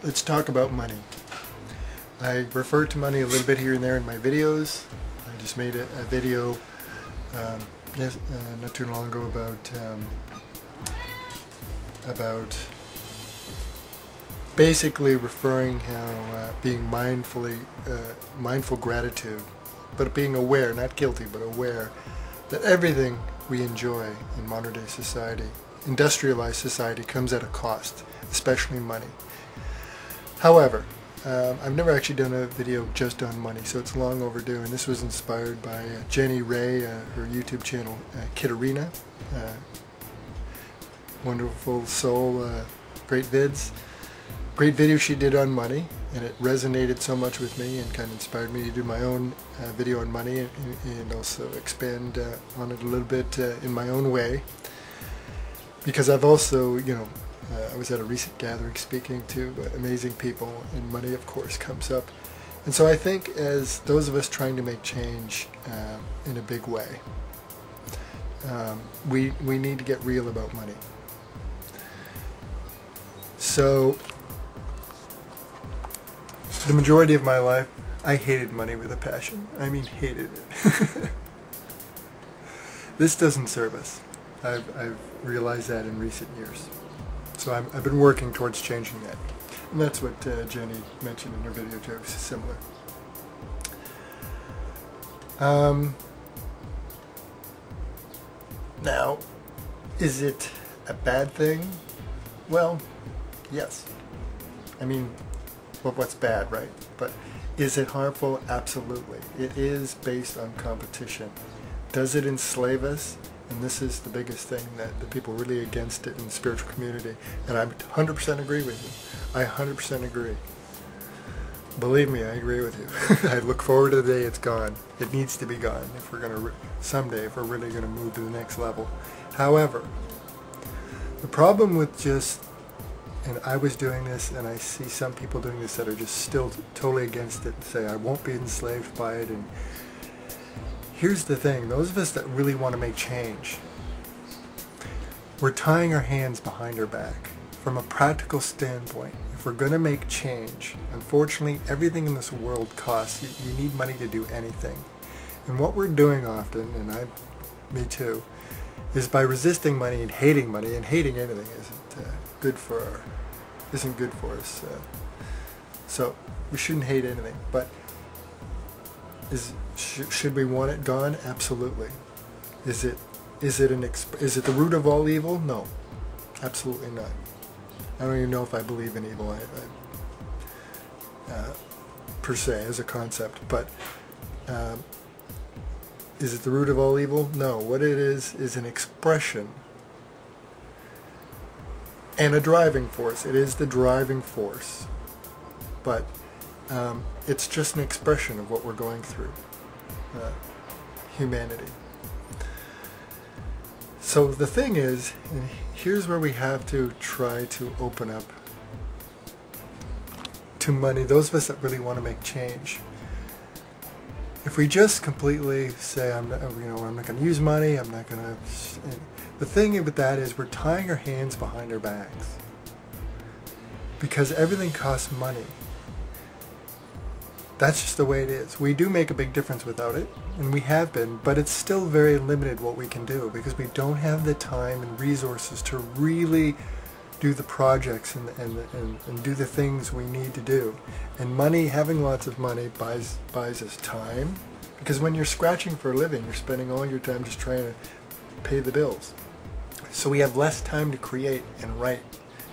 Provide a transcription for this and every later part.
let's talk about money. I refer to money a little bit here and there in my videos. I just made a video not too long ago about basically referring how being mindful gratitude, but being aware, not guilty, but aware that everything we enjoy in modern day society, industrialized society, comes at a cost, especially money. However, I've never actually done a video just on money, so it's long overdue, and this was inspired by Jenny Ray, her YouTube channel, Kitterina, wonderful soul, great vids. Great video she did on money, and it resonated so much with me and kind of inspired me to do my own video on money and also expand on it a little bit in my own way. Because I've also, I was at a recent gathering speaking to amazing people, and money of course comes up. And so I think as those of us trying to make change in a big way, we need to get real about money. So the majority of my life, I hated money with a passion. I mean, hated it. This doesn't serve us. I've realized that in recent years. So I've been working towards changing that. And that's what Jenny mentioned in her video too, similar. Now, is it a bad thing? Well, yes. I mean, what's bad, right? But is it harmful? Absolutely. It is based on competition. Does it enslave us? And this is the biggest thing that the people really against it in the spiritual community. And I 100% agree with you. I 100% agree. Believe me, I agree with you. I look forward to the day it's gone. It needs to be gone if we're going to, someday, if we're really going to move to the next level. However, the problem with just, and I was doing this, and I see some people doing this that are just still totally against it and say, I won't be enslaved by it. And here's the thing, those of us that really want to make change, we're tying our hands behind our back. From a practical standpoint, if we're going to make change, unfortunately, everything in this world costs. You need money to do anything. And what we're doing often, and me too, is by resisting money and hating hating anything isn't good for us. So we shouldn't hate anything. But should we want it gone? Absolutely. Is it the root of all evil? No, absolutely not. I don't even know if I believe in evil per se as a concept. But is it the root of all evil? No. What it is an expression and a driving force. It is the driving force, but it's just an expression of what we're going through, humanity. So the thing is, and here's where we have to try to open up to money, those of us that really want to make change. If we just completely say, I'm not going to use money, I'm not going to... The thing with that is we're tying our hands behind our backs. Because everything costs money. That's just the way it is. We do make a big difference without it, and we have been, but it's still very limited what we can do because we don't have the time and resources to really do the projects and do the things we need to do. And money, having lots of money buys us time, because when you're scratching for a living, you're spending all your time just trying to pay the bills. So we have less time to create and write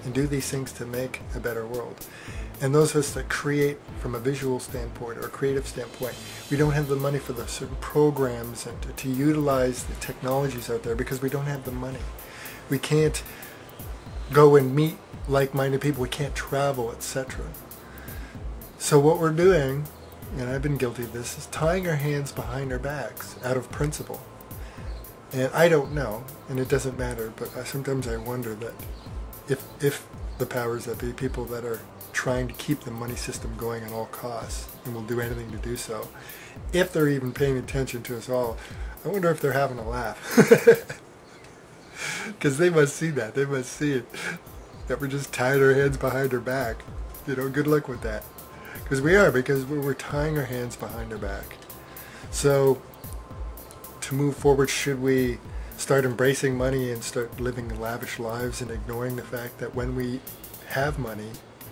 and do these things to make a better world. And those of us that create from a visual standpoint or a creative standpoint, we don't have the money for the certain programs and to utilize the technologies out there because we don't have the money. We can't go and meet like-minded people. We can't travel, etc. So what we're doing, and I've been guilty of this, is tying our hands behind our backs out of principle. And I don't know, and it doesn't matter, but sometimes I wonder that if the powers that be, people that are trying to keep the money system going at all costs and will do anything to do so, if they're even paying attention to us all, I wonder if they're having a laugh. Because they must see that. They must see it. That we're just tying our hands behind our back. Good luck with that. Because we're tying our hands behind our back. So, to move forward, should we start embracing money and start living lavish lives and ignoring the fact that when we have money,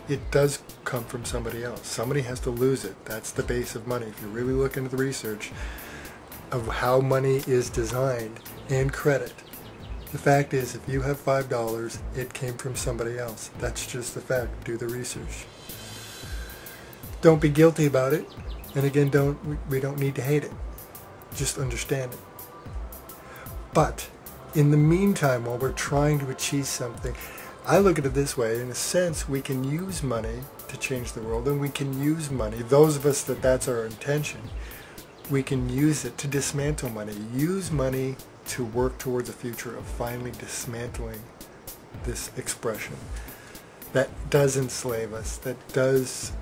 it does come from somebody else. Somebody has to lose it. That's the base of money. If you really look into the research of how money is designed and credit, the fact is, if you have $5, it came from somebody else. That's just the fact. Do the research. Don't be guilty about it. And again, we don't need to hate it. Just understand it. But in the meantime, while we're trying to achieve something, I look at it this way. In a sense, we can use money to change the world, and we can use money, those of us that's our intention, we can use it to dismantle money. Use money to work towards a future of finally dismantling this expression that does enslave us, that does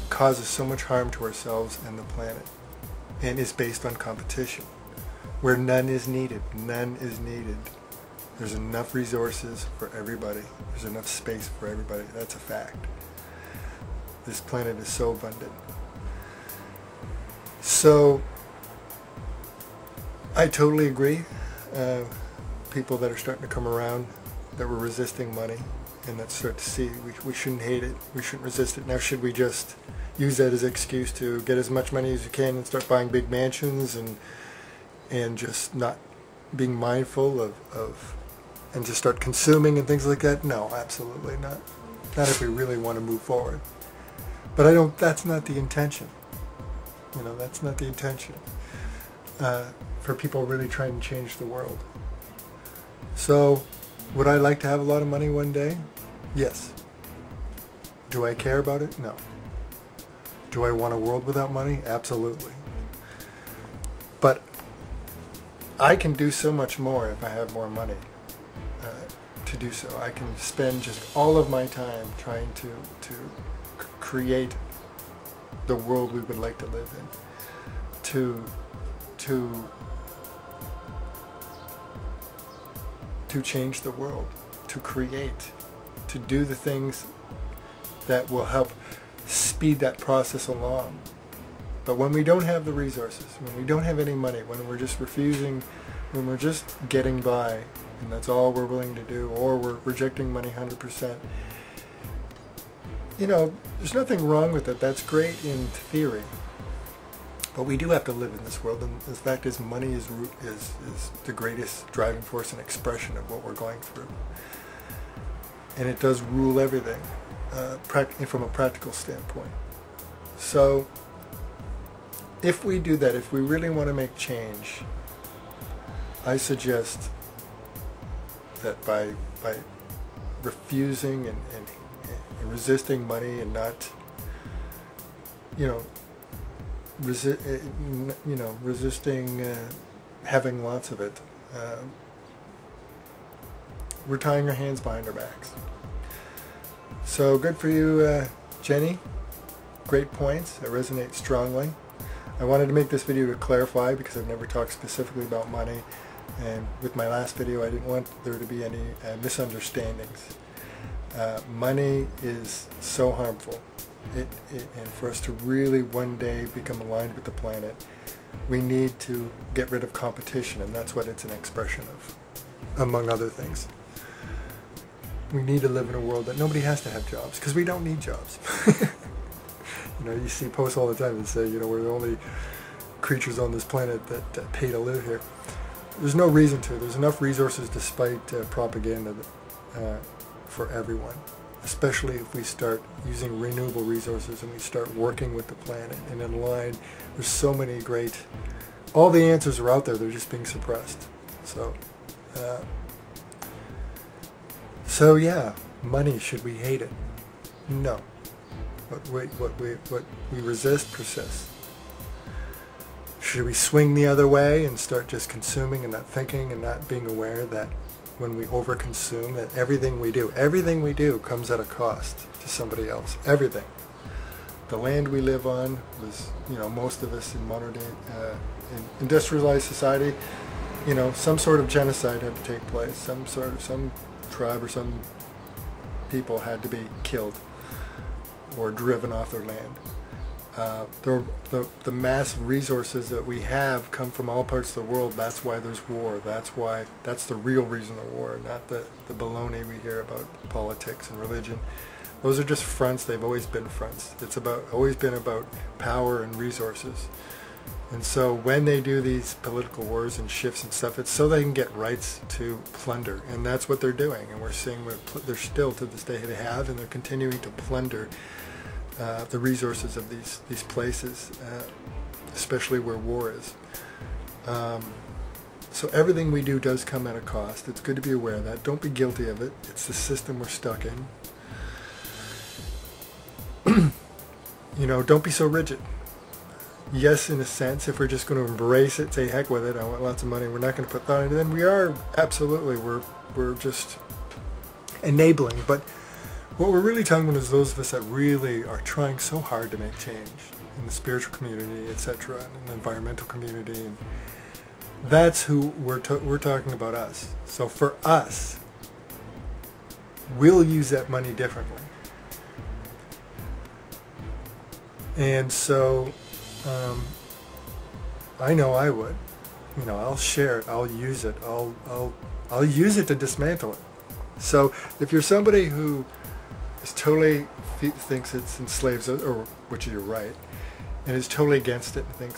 causes so much harm to ourselves and the planet, and is based on competition, where none is needed. None is needed. There's enough resources for everybody. There's enough space for everybody. That's a fact. This planet is so abundant. So, I totally agree. People that are starting to come around, that were resisting money, and that start to see we shouldn't hate it. We shouldn't resist it. Now, should we just use that as an excuse to get as much money as you can and start buying big mansions and just not being mindful of and just start consuming and things like that? No, absolutely not. Not if we really want to move forward. But that's not the intention. That's not the intention for people really trying to change the world. So, would I like to have a lot of money one day? Yes. Do I care about it? No. Do I want a world without money? Absolutely. But I can do so much more if I have more money to do so. I can spend just all of my time trying to create the world we would like to live in, to change the world, to create, to do the things that will help speed that process along. But when we don't have the resources, when we don't have any money, when we're just refusing, when we're just getting by, and that's all we're willing to do, or we're rejecting money 100%, there's nothing wrong with it. That's great in theory. But we do have to live in this world, and the fact is money is the greatest driving force and expression of what we're going through. And it does rule everything from a practical standpoint. So if we do that, if we really want to make change, I suggest that by refusing and resisting money and not, resisting having lots of it, we're tying our hands behind our backs. So good for you, Jenny. Great points. It resonates strongly. I wanted to make this video to clarify because I've never talked specifically about money, and with my last video I didn't want there to be any misunderstandings. Money is so harmful. And for us to really one day become aligned with the planet, we need to get rid of competition, and that's what it's an expression of, among other things. We need to live in a world that nobody has to have jobs, because we don't need jobs. You see posts all the time that say, we're the only creatures on this planet that pay to live here. There's no reason to. There's enough resources despite propaganda for everyone, especially if we start using renewable resources and we start working with the planet and in line. There's so many great, all the answers are out there, they're just being suppressed. So yeah, money, should we hate it? No. What we resist persists. Should we swing the other way and start just consuming and not thinking and not being aware that when we overconsume, that everything we do comes at a cost to somebody else. Everything. The land we live on was, most of us in modern day, in industrialized society, some sort of genocide had to take place, some tribe or some people had to be killed or driven off their land. The massive resources that we have come from all parts of the world. That's why there's war. That's the real reason of war, not the baloney we hear about politics and religion. Those are just fronts. They've always been fronts. It's always been about power and resources. And so when they do these political wars and shifts and stuff, it's so they can get rights to plunder. And that's what they're doing. And we're seeing they're still, to this day, they have, and they're continuing to plunder the resources of these places, especially where war is. So everything we do does come at a cost. It's good to be aware of that. Don't be guilty of it. It's the system we're stuck in. Don't be so rigid. Yes, in a sense, if we're just going to embrace it, say heck with it, I want lots of money, we're not going to put thought into it, then we are, absolutely, we're just enabling. But what we're really talking about is those of us that really are trying so hard to make change in the spiritual community, etc., and in the environmental community, and that's who we're talking about, us. So for us, we'll use that money differently. And so I know I would. I'll share it. I'll use it. I'll use it to dismantle it. So if you're somebody who is totally thinks it's enslaves, or which you're right, and is totally against it, and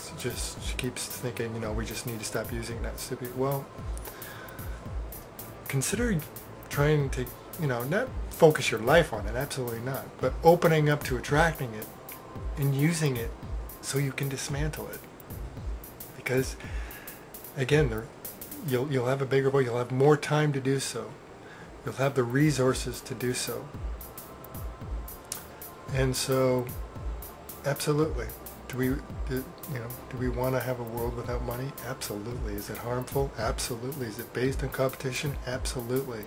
she keeps thinking, we just need to stop using that stupid. Well, consider trying to, not focus your life on it. Absolutely not. But opening up to attracting it and using it so you can dismantle it. Because again, you'll have a bigger boy, you'll have more time to do so. You'll have the resources to do so. And so, absolutely. Do we want to have a world without money? Absolutely. Is it harmful? Absolutely. Is it based on competition? Absolutely.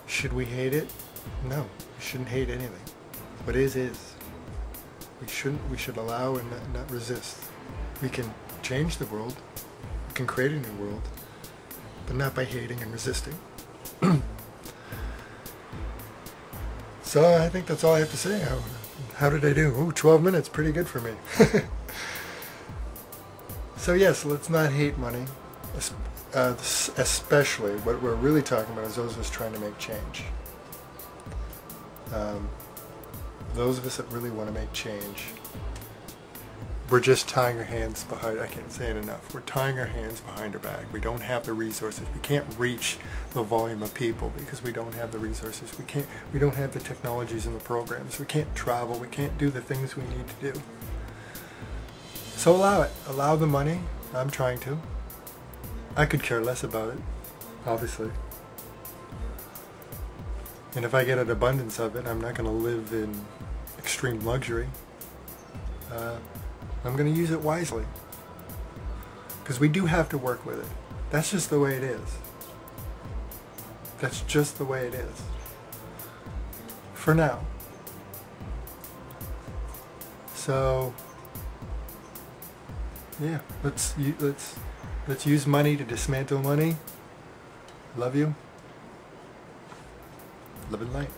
Should we hate it? No. We shouldn't hate anything. What is. We should allow and not resist. We can change the world. We can create a new world, but not by hating and resisting. So I think that's all I have to say. How did I do? Ooh, 12 minutes, pretty good for me. So yes, let's not hate money, especially what we're really talking about is those of us trying to make change. Those of us that really want to make change, we're just tying our hands behind, I can't say it enough, we're tying our hands behind our back. We don't have the resources. We can't reach the volume of people because we don't have the resources. We don't have the technologies and the programs. We can't travel. We can't do the things we need to do. So allow it. Allow the money. I'm trying to. I could care less about it, obviously. And if I get an abundance of it, I'm not going to live in extreme luxury. I'm going to use it wisely. Because we do have to work with it. That's just the way it is. That's just the way it is. For now. So, yeah, let's use money to dismantle money. Love you. Live in light.